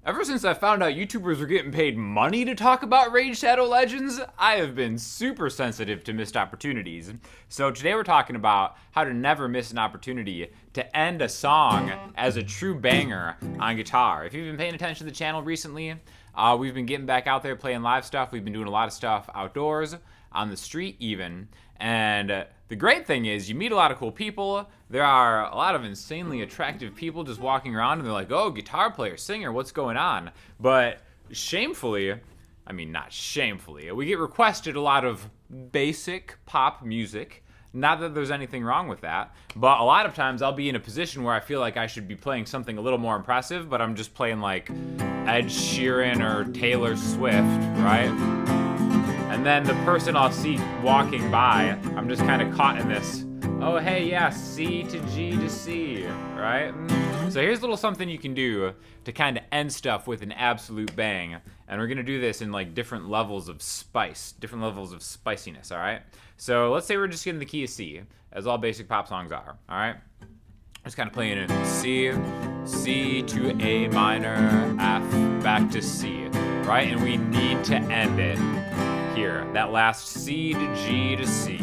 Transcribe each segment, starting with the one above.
Ever since I found out YouTubers were getting paid money to talk about Raid Shadow Legends, I have been super sensitive to missed opportunities. So today we're talking about how to never miss an opportunity to end a song as a true banger on guitar. If you've been paying attention to the channel recently, we've been getting back out there playing live stuff. We've been doing a lot of stuff outdoors, on the street even. And the great thing is you meet a lot of cool people. There are a lot of insanely attractive people just walking around and they're like, oh, guitar player, singer, what's going on? But shamefully, I mean, not shamefully, we get requested a lot of basic pop music. Not that there's anything wrong with that, but a lot of times I'll be in a position where I feel like I should be playing something a little more impressive, but I'm just playing like Ed Sheeran or Taylor Swift, right? And then the person I'll see walking by, I'm just kind of caught in this, oh, hey, yeah, C to G to C, right? So here's a little something you can do to kind of end stuff with an absolute bang. And we're going to do this in like different levels of spice, different levels of spiciness, all right? So let's say we're just getting the key of C, as all basic pop songs are, all right? Just kind of playing it C, C to A minor, F, back to C, right? And we need to end it here, that last C to G to C,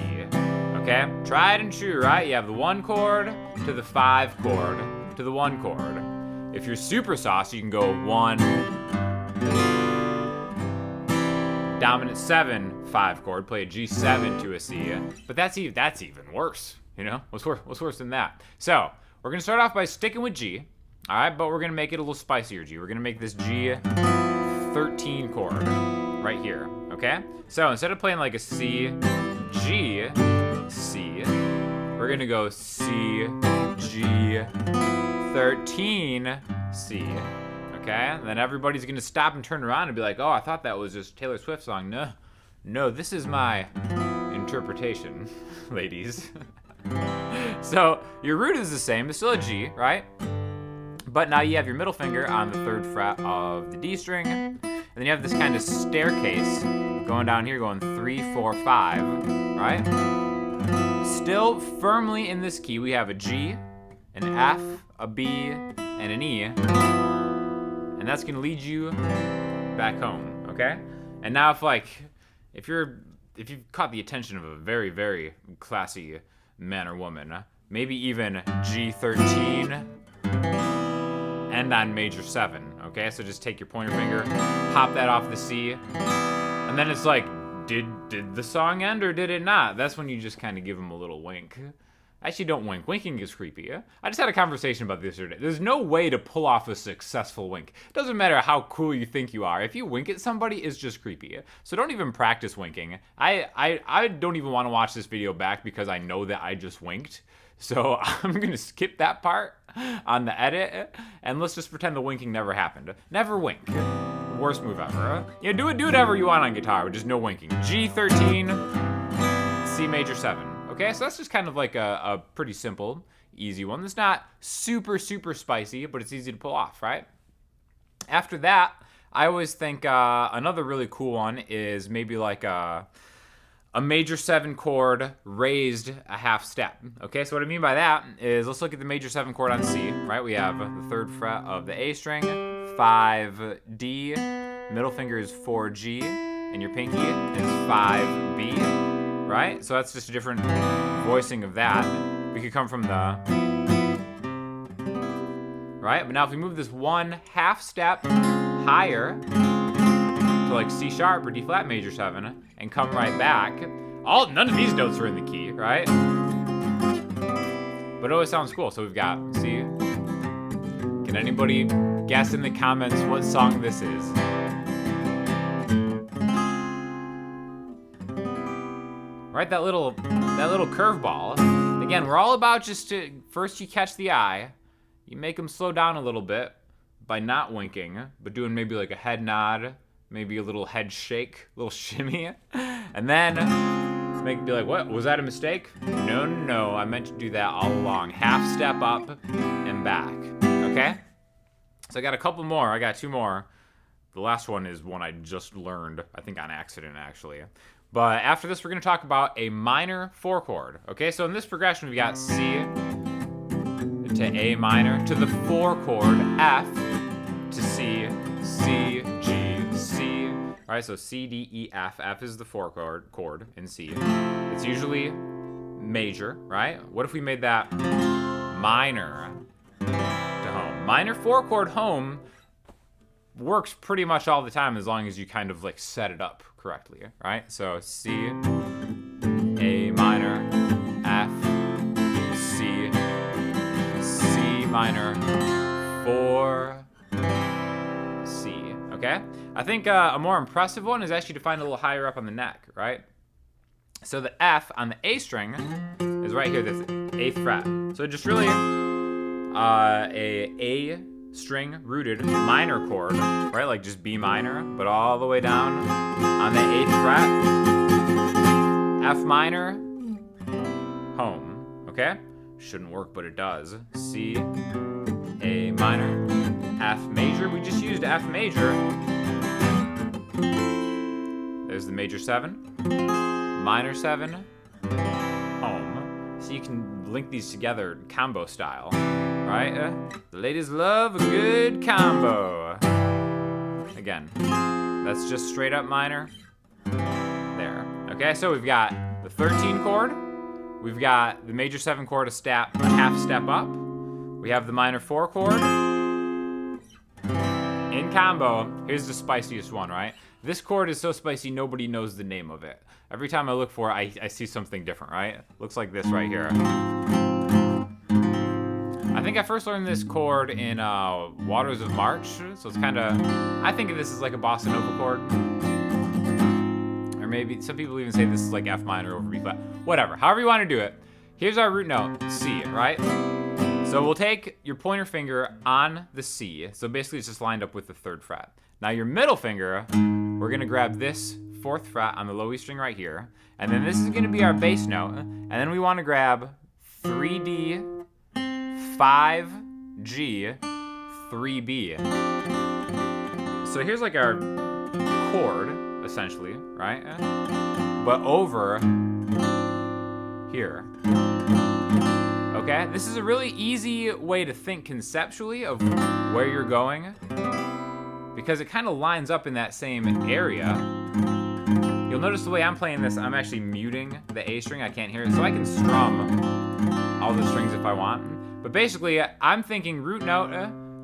okay? Tried and true, right? You have the 1 chord to the 5 chord to the 1 chord. If you're super saucy, you can go 1, dominant 7, 5 chord, play a G7 to a C, but that's even worse, you know? What's worse than that? So, we're gonna start off by sticking with G, all right? But we're gonna make it a little spicier G. We're gonna make this G13 chord right here, okay? So instead of playing like a C, G, C, we're gonna go C, G, 13, C, okay? And then everybody's gonna stop and turn around and be like, oh, I thought that was just Taylor Swift song. No, this is my interpretation, ladies. So your root is the same, it's still a G, right? But now you have your middle finger on the 3rd fret of the D string, and then you have this kind of staircase going down here, going 3, 4, 5, right? Still firmly in this key, we have a G, an F, a B, and an E, and that's gonna lead you back home, okay? And now if you've caught the attention of a very, very classy man or woman, maybe even G13, end on major 7, okay? So just take your pointer finger, pop that off the C, and then it's like, did the song end or did it not? That's when you just kind of give them a little wink. Actually, don't wink. Winking is creepy. I just had a conversation about this today. There's no way to pull off a successful wink. It doesn't matter how cool you think you are. If you wink at somebody, it's just creepy. So don't even practice winking. I don't even want to watch this video back because I know that I just winked. So I'm going to skip that part on the edit, and let's just pretend the winking never happened. Never wink. Worst move ever. Yeah, do whatever you want on guitar, but just no winking. G13, C major 7. Okay, so that's just kind of like a pretty simple, easy one. It's not super, super spicy, but it's easy to pull off, right? After that, I always think another really cool one is maybe like a major 7 chord raised a half step. Okay, so what I mean by that is, let's look at the major 7 chord on C, right? We have the 3rd fret of the A string, 5 D, middle finger is 4 G, and your pinky is 5 B, right? So that's just a different voicing of that. We could come from the, right? But now if we move this 1 half step higher, to like C sharp or D flat major 7 and come right back. None of these notes are in the key, right? But it always sounds cool. So we've got C. Can anybody guess in the comments what song this is? Right, that little curveball. Again, we're all about first you catch the eye, you make them slow down a little bit by not winking, but doing maybe like a head nod, maybe a little head shake, a little shimmy, and then be like, what, was that a mistake? No, I meant to do that all along. Half step up and back, okay? So I got a couple more, I got 2 more. The last one is one I just learned, I think on accident actually. But after this, we're gonna talk about a minor 4 chord, okay? So in this progression, we got C to A minor, to the 4 chord, F, to C, right? So C, D, E, F. F is the 4 chord in C. It's usually major, right? What if we made that minor to home? Minor 4 chord home works pretty much all the time as long as you kind of like set it up correctly, right? So C, A minor, F, C, C minor, 4, C, okay? I think a more impressive one is actually to find a little higher up on the neck, right? So the F on the A string is right here, this 8th fret. So just really a string rooted minor chord, right? Like just B minor, but all the way down on the 8th fret. F minor, home, okay? Shouldn't work, but it does. C, A minor, F major. We just used F major. There's the major 7, minor 7, home. So you can link these together combo style, right? The ladies love a good combo. Again, that's just straight up minor. There. Okay, so we've got the 13 chord. We've got the major 7 chord a half step up. We have the minor 4 chord. In combo, here's the spiciest one, right? This chord is so spicy, nobody knows the name of it. Every time I look for it, I see something different, right? Looks like this right here. I think I first learned this chord in Waters of March, so it's kind of, I think of this as like a bossa nova chord. Or maybe, some people even say this is like F minor over B flat. Whatever, however you want to do it. Here's our root note, C, right? So we'll take your pointer finger on the C. So basically it's just lined up with the 3rd fret. Now your middle finger, we're gonna grab this 4th fret on the low E string right here. And then this is gonna be our bass note. And then we wanna grab 3D, 5G, 3B. So here's like our chord, essentially, right? But over here. Okay, this is a really easy way to think conceptually of where you're going, because it kind of lines up in that same area. You'll notice the way I'm playing this, I'm actually muting the A string. I can't hear it, so I can strum all the strings if I want. But basically, I'm thinking root note,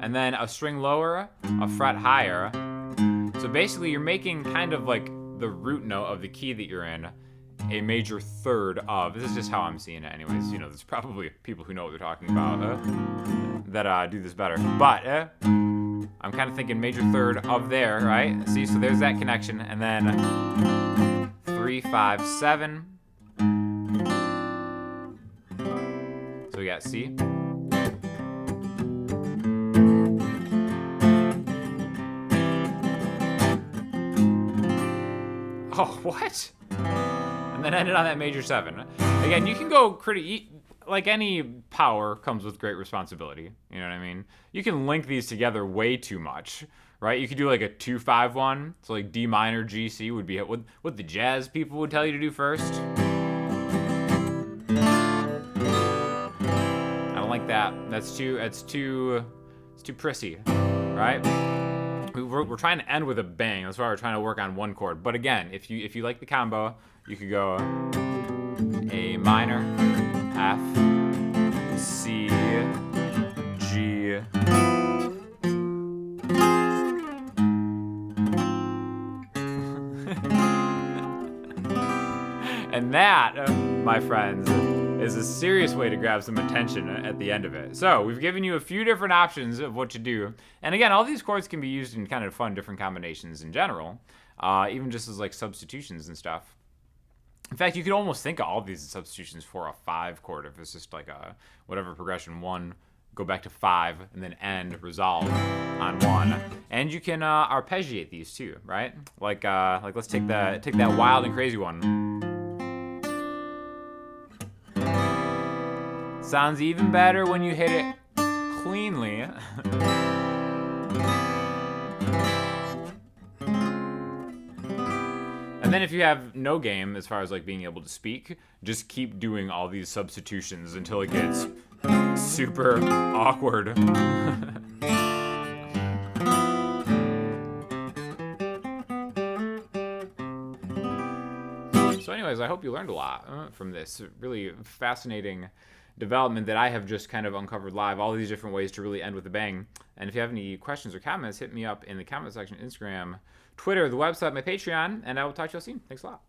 and then a string lower, a fret higher. So basically, you're making kind of like the root note of the key that you're in a major 3rd of. This is just how I'm seeing it anyways. You know, there's probably people who know what they're talking about that do this better. But I'm kind of thinking major 3rd of there, right? See, so there's that connection. And then 3, 5, 7. So we got C. Oh, what? And then ended on that major 7. Again, you can go pretty, like any power comes with great responsibility. You know what I mean? You can link these together way too much, right? You could do like a 2-5-1. So like D minor, G, C would be what the jazz people would tell you to do first. I don't like that. It's too prissy, right? We're trying to end with a bang. That's why we're trying to work on one chord. But again, if you like the combo, you could go A minor, F, C, G. And that, my friends, is a serious way to grab some attention at the end of it. So we've given you a few different options of what to do. And again, all these chords can be used in kind of fun different combinations in general, even just as like substitutions and stuff. In fact, you could almost think of all these substitutions for a 5 chord if it's just like a whatever progression 1, go back to 5, and then end, resolve on 1. And you can arpeggiate these too, right? Like let's take that wild and crazy one. Sounds even better when you hit it cleanly. And then if you have no game as far as like being able to speak, just keep doing all these substitutions until it gets super awkward. So anyways, I hope you learned a lot from this really fascinating development that I have just kind of uncovered live, all these different ways to really end with a bang. And if you have any questions or comments, hit me up in the comment section, Instagram, Twitter, the website, my Patreon, and I will talk to you all soon. Thanks a lot.